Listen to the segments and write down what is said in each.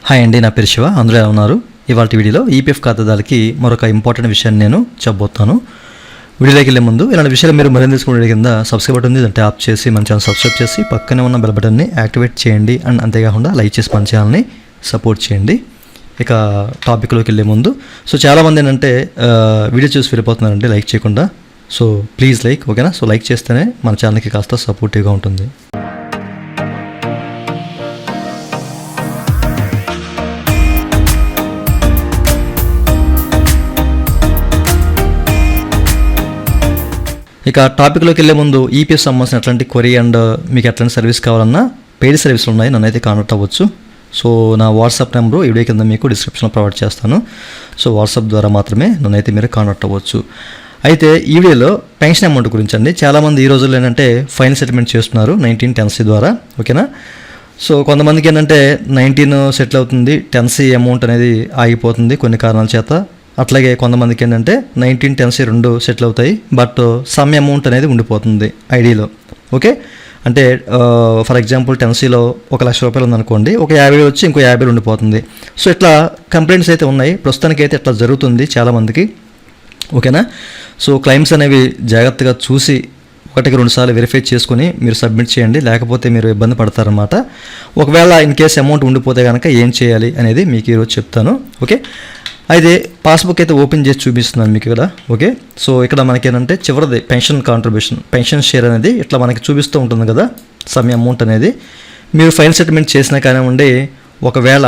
Hi అండి, నా పేరు శివ. అందరూ ఎలా ఉన్నారు? ఇవాళ వీడియోలో ఈపీఎఫ్ ఖాతాదారులకి మరొక ఇంపార్టెంట్ విషయాన్ని నేను చెప్పబోతాను. వీడియోలోకి వెళ్ళే ముందు ఇలాంటి విషయాలు మీరు మరింత తెలుసుకునే కింద సబ్స్క్రైబ్ బటన్ ఉంది, దాన్ని ట్యాప్ చేసి మన ఛానల్ సబ్స్క్రైబ్ చేసి పక్కనే ఉన్న బెల్ బటన్ని యాక్టివేట్ చేయండి. అండ్ అంతేకాకుండా లైక్ చేసి మన ఛానల్ని సపోర్ట్ చేయండి. ఇక టాపిక్లోకి వెళ్ళే ముందు చాలామంది ఏంటంటే వీడియో చూసి వెళ్ళిపోతున్నారంటే లైక్ చేయకుండా. సో ప్లీజ్ లైక్, ఓకేనా? సో లైక్ చేస్తేనే మన ఛానల్కి కాస్త సపోర్టివ్గా ఉంటుంది. ఇక టాపిక్లోకి వెళ్ళే ముందు ఈపీఎఫ్ సంబంధించిన ఎట్లాంటి క్వరీ అండ్ మీకు ఎట్లాంటి సర్వీస్ కావాలన్నా పెయిడ్ సర్వీసులు ఉన్నాయి, నన్ను అయితే కాంటాక్ట్ అవ్వచ్చు. సో నా వాట్సాప్ నెంబరు వీడియో కింద మీకు డిస్క్రిప్షన్లో ప్రొవైడ్ చేస్తాను. సో వాట్సాప్ ద్వారా మాత్రమే నన్ను అయితే మీరు కాంటాక్ట్ అవ్వచ్చు. అయితే ఈ వీడియోలో పెన్షన్ అమౌంట్ గురించి అండి. చాలామంది ఈ రోజుల్లో ఏంటంటే ఫైనల్ సెటిల్మెంట్ చేస్తున్నారు 19 10C ద్వారా, ఓకేనా? సో కొంతమందికి ఏంటంటే 19 సెటిల్ అవుతుంది, 10C అమౌంట్ అనేది ఆగిపోతుంది కొన్ని కారణాల చేత. అట్లాగే కొంతమందికి ఏంటంటే 19 10C రెండు సెటిల్ అవుతాయి, బట్ సమ్ అమౌంట్ అనేది ఉండిపోతుంది ఐడిలో. ఓకే, అంటే ఫర్ ఎగ్జాంపుల్ 10Cలో 1,00,000 రూపాయలు ఉందనుకోండి, ఒక 50 వచ్చి ఇంకో 50 ఉండిపోతుంది. సో ఇట్లా కంప్లైంట్స్ అయితే ఉన్నాయి ప్రస్తుతానికి, అయితే ఇట్లా జరుగుతుంది చాలామందికి, ఓకేనా? సో క్లైమ్స్ అనేవి జాగ్రత్తగా చూసి 1-2 సార్లు వెరిఫై చేసుకుని మీరు సబ్మిట్ చేయండి, లేకపోతే మీరు ఇబ్బంది పడతారన్నమాట. ఒకవేళ ఇన్ కేసు అమౌంట్ ఉండిపోతే కనుక ఏం చేయాలి అనేది మీకు ఈరోజు చెప్తాను. ఓకే, అయితే పాస్బుక్ అయితే ఓపెన్ చేసి చూపిస్తున్నాను మీకు ఇక్కడ. ఓకే, సో ఇక్కడ మనకేంటంటే చివరిది పెన్షన్ కాంట్రిబ్యూషన్, పెన్షన్ షేర్ అనేది ఇట్లా మనకి చూపిస్తూ ఉంటుంది కదా, సమ్ అమౌంట్ అనేది. మీరు ఫైనల్ సెటిల్మెంట్ చేసినా కానివ్వండి, ఒకవేళ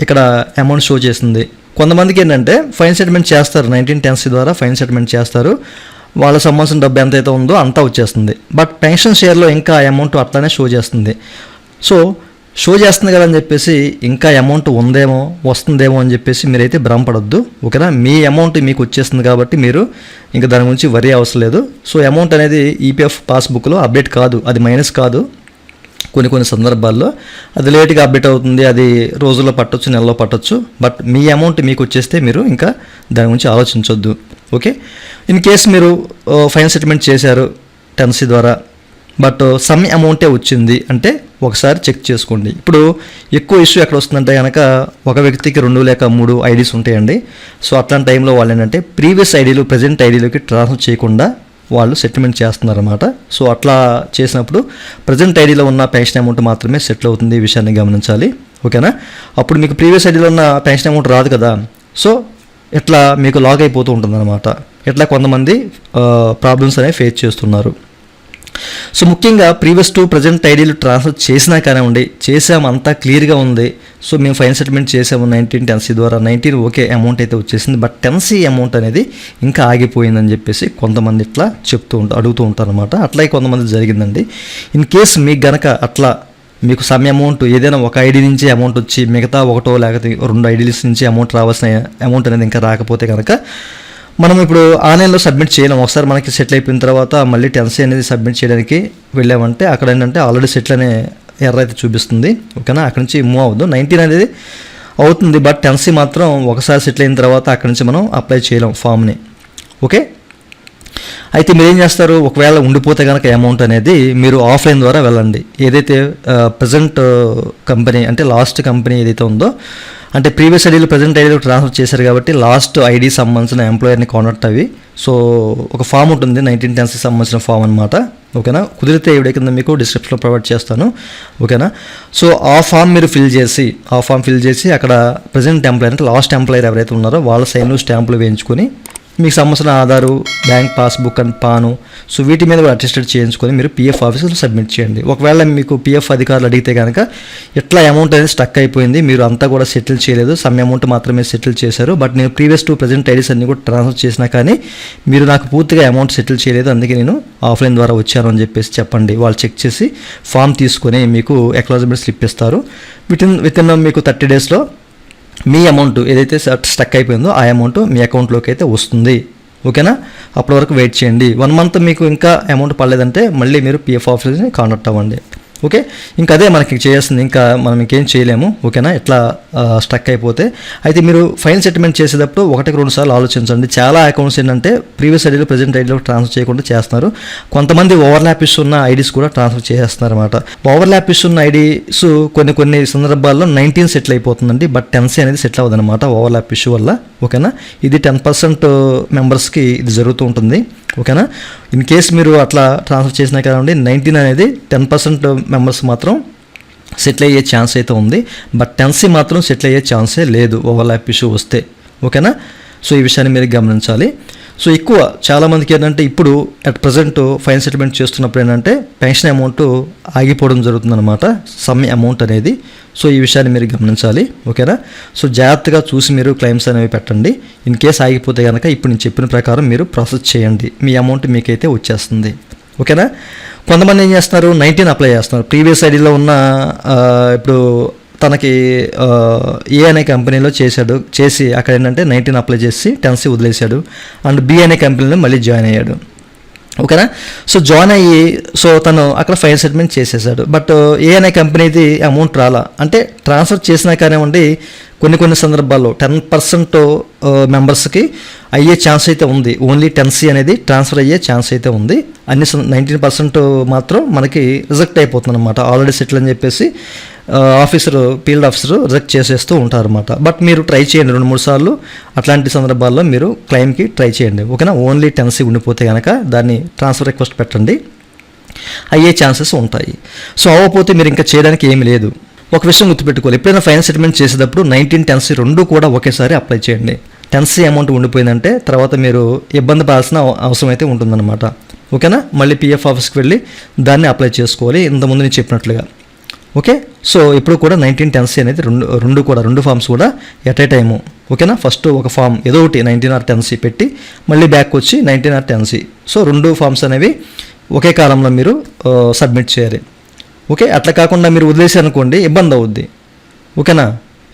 ఇక్కడ అమౌంట్ షో చేస్తుంది. కొంతమందికి ఏంటంటే ఫైనల్ సెటిల్మెంట్ చేస్తారు 19 10C ద్వారా ఫైనల్ సెటిల్మెంట్ చేస్తారు, వాళ్ళ సంబంధించిన డబ్బు ఎంతైతే ఉందో అంతా వచ్చేస్తుంది. బట్ పెన్షన్ షేర్లో ఇంకా అమౌంట్ అట్లానే షో చేస్తుంది. సో షో చేస్తుంది కదా అని చెప్పేసి ఇంకా అమౌంట్ ఉందేమో వస్తుందేమో అని చెప్పేసి మీరైతే భ్రమపడొద్దు, ఓకేనా? మీ అమౌంట్ మీకు వచ్చేస్తుంది కాబట్టి మీరు ఇంకా దాని గురించి వరీ అవసరం లేదు. సో అమౌంట్ అనేది ఈపీఎఫ్ పాస్బుక్లో అప్డేట్ కాదు, అది మైనస్ కాదు. కొన్ని సందర్భాల్లో అది లేట్గా అప్డేట్ అవుతుంది, అది రోజుల్లో పట్టొచ్చు, నెలలో పట్టొచ్చు. బట్ మీ అమౌంట్ మీకు వచ్చేస్తే మీరు ఇంకా దాని గురించి ఆలోచించొద్దు. ఓకే, ఇన్ కేసు మీరు ఫైనల్ సెటిల్మెంట్ చేశారు 10C ద్వారా, బట్ సమ్ అమౌంటే వచ్చింది అంటే ఒకసారి చెక్ చేసుకోండి. ఇప్పుడు ఎక్కువ ఇష్యూ ఎక్కడ వస్తుందంటే కనుక ఒక వ్యక్తికి 2 లేక 3 ఐడీస్ ఉంటాయండి. సో అట్లాంటి టైంలో వాళ్ళు ఏంటంటే ప్రీవియస్ ఐడీలు ప్రజెంట్ ఐడీలోకి ట్రాన్స్ఫర్ చేయకుండా వాళ్ళు సెటిల్మెంట్ చేస్తున్నారన్నమాట. సో అట్లా చేసినప్పుడు ప్రజెంట్ ఐడీలో ఉన్న పెన్షన్ అమౌంట్ మాత్రమే సెటిల్ అవుతుంది, ఈ విషయాన్ని గమనించాలి, ఓకేనా? అప్పుడు మీకు ప్రీవియస్ ఐడీలో ఉన్న పెన్షన్ అమౌంట్ రాదు కదా. సో ఇట్లా మీకు లాగ్ అయిపోతూ ఉంటుందన్నమాట. ఇట్లా కొంతమంది ప్రాబ్లమ్స్ అనేవి ఫేస్ చేస్తున్నారు. సో ముఖ్యంగా ప్రీవియస్ టు ప్రజెంట్ ఐడీలు ట్రాన్స్ఫర్ చేసినా కానివ్వండి, చేసాము అంతా క్లియర్గా ఉంది. సో మేము ఫైనల్ సెటిల్మెంట్ చేసాము 19 10C ద్వారా, 19 ఓకే అమౌంట్ అయితే వచ్చేసింది, బట్ 10C అమౌంట్ అనేది ఇంకా ఆగిపోయిందని చెప్పేసి కొంతమంది ఇట్లా అడుగుతూ ఉంటారు అనమాట. అట్లాగే కొంతమంది జరిగిందండి. ఇన్ కేస్ మీకు గనక అట్లా మీకు సమ్ అమౌంట్ ఏదైనా ఒక ఐడి నుంచి అమౌంట్ వచ్చి మిగతా 1 లేకపోతే 2 ఐడీస్ నుంచి అమౌంట్ రావాల్సిన అమౌంట్ అనేది ఇంకా రాకపోతే కనుక మనం ఇప్పుడు ఆన్లైన్లో సబ్మిట్ చేయలేం. ఒకసారి మనకి సెటిల్ అయిపోయిన తర్వాత మళ్ళీ 10C అనేది సబ్మిట్ చేయడానికి వెళ్ళామంటే అక్కడ ఏంటంటే ఆల్రెడీ సెటిల్ అనే ఎర్ర అయితే చూపిస్తుంది, ఓకేనా? అక్కడ నుంచి మూవ్ అవ్వదు. 19 అనేది అవుతుంది, బట్ 10C మాత్రం ఒకసారి సెటిల్ అయిన తర్వాత అక్కడ నుంచి మనం అప్లై చేయలేం ఫామ్ని. ఓకే, అయితే మీరు ఏం చేస్తారు, ఒకవేళ ఉండిపోతే కనుక అమౌంట్ అనేది మీరు ఆఫ్లైన్ ద్వారా వెళ్ళండి. ఏదైతే ప్రజెంట్ కంపెనీ అంటే లాస్ట్ కంపెనీ ఏదైతే ఉందో, అంటే ప్రీవియస్ ఐడీలు ప్రజెంట్ ఐడీలు ట్రాన్స్ఫర్ చేశారు కాబట్టి లాస్ట్ ఐడీ సంబంధించిన ఎంప్లాయర్ని కాంటాక్ట్ అవి. సో ఒక ఫామ్ ఉంటుంది 19 10C సంబంధించిన ఫామ్ అనమాట, ఓకేనా? కుదిరితే వీడియో కింద మీకు డిస్క్రిప్షన్లో ప్రొవైడ్ చేస్తాను, ఓకేనా? సో ఆ ఫామ్ మీరు ఫిల్ చేసి అక్కడ ప్రజెంట్ ఎంప్లాయర్ అంటే లాస్ట్ ఎంప్లాయర్ ఎవరైతే ఉన్నారో వాళ్ళ సైన్లు స్టాంపులు వేయించుకొని మీకు సంబంధించిన Aadhaar, bank passbook and PAN, so వీటి మీద అటెస్టెడ్ చేయించుకొని మీరు పిఎఫ్ ఆఫీసులో సబ్మిట్ చేయండి. ఒకవేళ మీకు పిఎఫ్ అధికారులు అడిగితే కనుక ఇట్లా అమౌంట్ అనేది స్టక్ అయిపోయింది, మీరు అంతా కూడా సెటిల్ చేయలేదు, సమ్ అమౌంట్ మాత్రమే సెటిల్ చేశారు, బట్ నేను ప్రీవియస్ టు ప్రజెంట్ ఐడీస్ అన్ని కూడా ట్రాన్స్ఫర్ చేసినా కానీ మీరు నాకు పూర్తిగా అమౌంట్ సెటిల్ చేయలేదు, అందుకే నేను ఆఫ్లైన్ ద్వారా వచ్చాను అని చెప్పేసి చెప్పండి. వాళ్ళు చెక్ చేసి ఫామ్ తీసుకొని మీకు అక్నాలెడ్జ్‌మెంట్ స్లిప్ ఇస్తారు. విత్ ఇన్ మీకు 30 డేస్లో మీ అమౌంట్ ఏదైతే స్టక్ అయిపోయిందో ఆ అమౌంట్ మీ అకౌంట్లోకి అయితే వస్తుంది, ఓకేనా? అప్పటి వరకు వెయిట్ చేయండి. 1 మంత్ మీకు ఇంకా అమౌంట్ పడలేదంటే మళ్ళీ మీరు పిఎఫ్ ఆఫీస్ని కాంటాక్ట్ అవ్వండి. ఓకే, ఇంకా అదే మనకి చేయాల్సింది, ఇంకా మనం ఇంకేం చేయలేము. ఓకేనా, ఇట్లా స్టక్ అయిపోతే అయితే మీరు ఫైనల్ సెటిల్మెంట్ చేసేటప్పుడు 1-2 సార్లు ఆలోచించండి. చాలా అకౌంట్స్ ఏంటంటే ప్రీవియస్ ఐడీలో ప్రజెంట్ ఐడీలో ట్రాన్స్ఫర్ చేయకుండా చేస్తున్నారు. కొంతమంది ఓవర్లాప్ ఇస్తున్న ఐడీస్ కూడా ట్రాన్స్ఫర్ చేస్తున్నారు అనమాట. ఓవర్లాప్ ఇస్తున్న ఐడీస్ కొన్ని సందర్భాల్లో 19 సెటిల్ అయిపోతుందండి, బట్ 10C అనేది సెటిల్ అవ్వదు అనమాట ఓవర్లాప్ ఇష్యూ వల్ల. ఓకేనా, ఇది 10% మెంబర్స్కి ఇది జరుగుతూ ఉంటుంది. ఓకేనా, ఇన్ కేస్ మీరు అట్లా ట్రాన్స్ఫర్ చేసినా కాదండి 19 అనేది 10% మెంబర్స్ మాత్రం సెటిల్ అయ్యే ఛాన్స్ అయితే ఉంది, బట్ 10C మాత్రం సెటిల్ అయ్యే ఛాన్సే లేదు ఓవర్లాప్ ఇష్యూ వస్తే. ఓకేనా, సో ఈ విషయాన్ని మీరు గమనించాలి. సో ఎక్కువ చాలామందికి ఏంటంటే ఇప్పుడు అట్ ప్రజెంట్ ఫైన్ సెటిల్మెంట్ చేస్తున్నప్పుడు ఏంటంటే పెన్షన్ అమౌంట్ ఆగిపోవడం జరుగుతుందన్నమాట, సమ్ అమౌంట్ అనేది. సో ఈ విషయాన్ని మీరు గమనించాలి. ఓకేనా, సో జాగ్రత్తగా చూసి మీరు క్లెయిమ్స్ అనేవి పెట్టండి. ఇన్ కేస్ ఆగిపోతే కనుక ఇప్పుడు నేను చెప్పిన ప్రకారం మీరు ప్రాసెస్ చేయండి, మీ అమౌంట్ మీకైతే వచ్చేస్తుంది. ఓకేనా, కొంతమంది ఏం చేస్తున్నారు 19 అప్లై చేస్తున్నారు. ప్రీవియస్ ఐడీలో ఉన్న ఇప్పుడు తనకి ఏ అనే కంపెనీలో చేసి అక్కడ ఏంటంటే 19 అప్లై చేసి 10C వదిలేశాడు, అండ్ బి అనే కంపెనీలో మళ్ళీ జాయిన్ అయ్యాడు. ఓకేనా, సో జాయిన్ అయ్యి సో తను అక్కడ ఫైన్ సెటిల్మెంట్ చేసేసాడు, బట్ ఏ అనే కంపెనీది అమౌంట్ రాలా. అంటే ట్రాన్స్ఫర్ చేసినా కానివ్వండి కొన్ని సందర్భాల్లో 10% మెంబర్స్కి అయ్యే ఛాన్స్ అయితే ఉంది, ఓన్లీ 10C అనేది ట్రాన్స్ఫర్ అయ్యే ఛాన్స్ అయితే ఉంది. 19% మాత్రం మనకి రిజెక్ట్ అయిపోతుంది అనమాట. ఆల్రెడీ సెటిల్ అని చెప్పేసి ఫీల్డ్ ఆఫీసరు రిజెక్ట్ చేసేస్తూ ఉంటారన్నమాట. బట్ మీరు ట్రై చేయండి 2-3 సార్లు, అట్లాంటి సందర్భాల్లో మీరు క్లెయిమ్కి ట్రై చేయండి. ఓకేనా, ఓన్లీ 10C ఉండిపోతే కనుక దాన్ని ట్రాన్స్ఫర్ రిక్వెస్ట్ పెట్టండి, అయ్యే ఛాన్సెస్ ఉంటాయి. సో అవ్వకపోతే మీరు ఇంకా చేయడానికి ఏమీ లేదు. ఒక విషయం గుర్తుపెట్టుకోవాలి, ఎప్పుడైనా ఫైనల్ సెటిల్మెంట్ చేసేటప్పుడు 19, 10C రెండు కూడా ఒకేసారి అప్లై చేయండి. 10C అమౌంట్ ఉండిపోయిందంటే తర్వాత మీరు ఇబ్బంది పడాల్సిన అవసరం అయితే ఉంటుందన్నమాట. ఓకేనా, మళ్ళీ PF ఆఫీస్కి వెళ్ళి దాన్ని అప్లై చేసుకోవాలి ఇంతకుముందు నేను చెప్పినట్లుగా. ఓకే, సో ఇప్పుడు కూడా 19, 10C అనేది రెండు ఫామ్స్ కూడా ఎట్ ఏ టైము. ఓకేనా, ఫస్ట్ ఒక ఫామ్ ఏదో ఒకటి 19 or 10C పెట్టి మళ్ళీ బ్యాక్ వచ్చి 19 or 10C. సో 2 ఫామ్స్ అనేవి ఒకే కాలంలో మీరు సబ్మిట్ చేయాలి. ఓకే, అట్లా కాకుండా మీరు వదిలేసి అనుకోండి ఇబ్బంది అవుద్ది. ఓకేనా,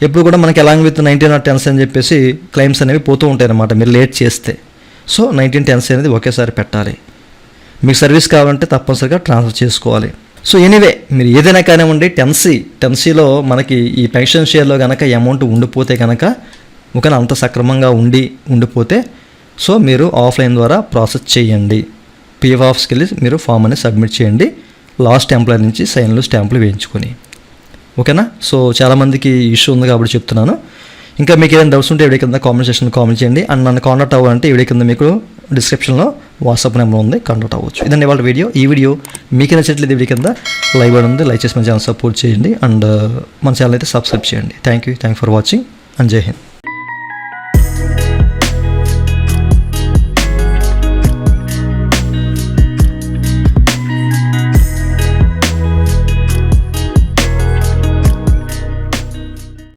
ఎప్పుడు కూడా మనకి అలాంగ్ విత్ 19 or 10C అని చెప్పేసి క్లెయిమ్స్ అనేవి పోతూ ఉంటాయి అన్నమాట మీరు లేట్ చేస్తే. సో 19, 10C అనేది ఒకేసారి పెట్టాలి. మీకు సర్వీస్ కావాలంటే తప్పనిసరిగా ట్రాన్స్ఫర్ చేసుకోవాలి. సో ఎనీవే మీరు ఏదైనా కానివ్వండి 10Cలో మనకి ఈ పెన్షన్ షేర్లో కనుక అమౌంట్ ఉండిపోతే కనుక ఓకేనా, అంత సక్రమంగా ఉండిపోతే సో మీరు ఆఫ్లైన్ ద్వారా ప్రాసెస్ చేయండి. PF ఆఫీస్కి వెళ్ళి మీరు ఫామ్ అనేది సబ్మిట్ చేయండి, లాస్ట్ ఎంప్లాయర్ నుంచి సైన్లు స్టాంపులు వేయించుకొని. ఓకేనా, సో చాలామందికి ఇష్యూ ఉంది కాబట్టి చెప్తున్నాను. ఇంకా మీకు ఏదైనా డౌట్స్ ఉంటే వీడియో కింద కామెంట్ సెక్షన్లో కామెంట్ చేయండి, అండ్ నన్ను కాంటాక్ట్ అవ్వాలంటే వీడియో కింద మీకు డిస్క్రిప్షన్లో వాట్సాప్ నెంబర్ ఉంది, కాంటాక్ట్ అవ్వచ్చు. ఇదండి ఇవాళ వీడియో. ఈ వీడియో మీకు నచ్చట్లేదు వీడియో కింద లైవ్ ఉంది, లైక్ చేసి మన ఛానల్ సపోర్ట్ చేయండి, అండ్ మన ఛానల్ అయితే సబ్స్క్రైబ్ చేయండి. Thank you for watching, and జై హింద్.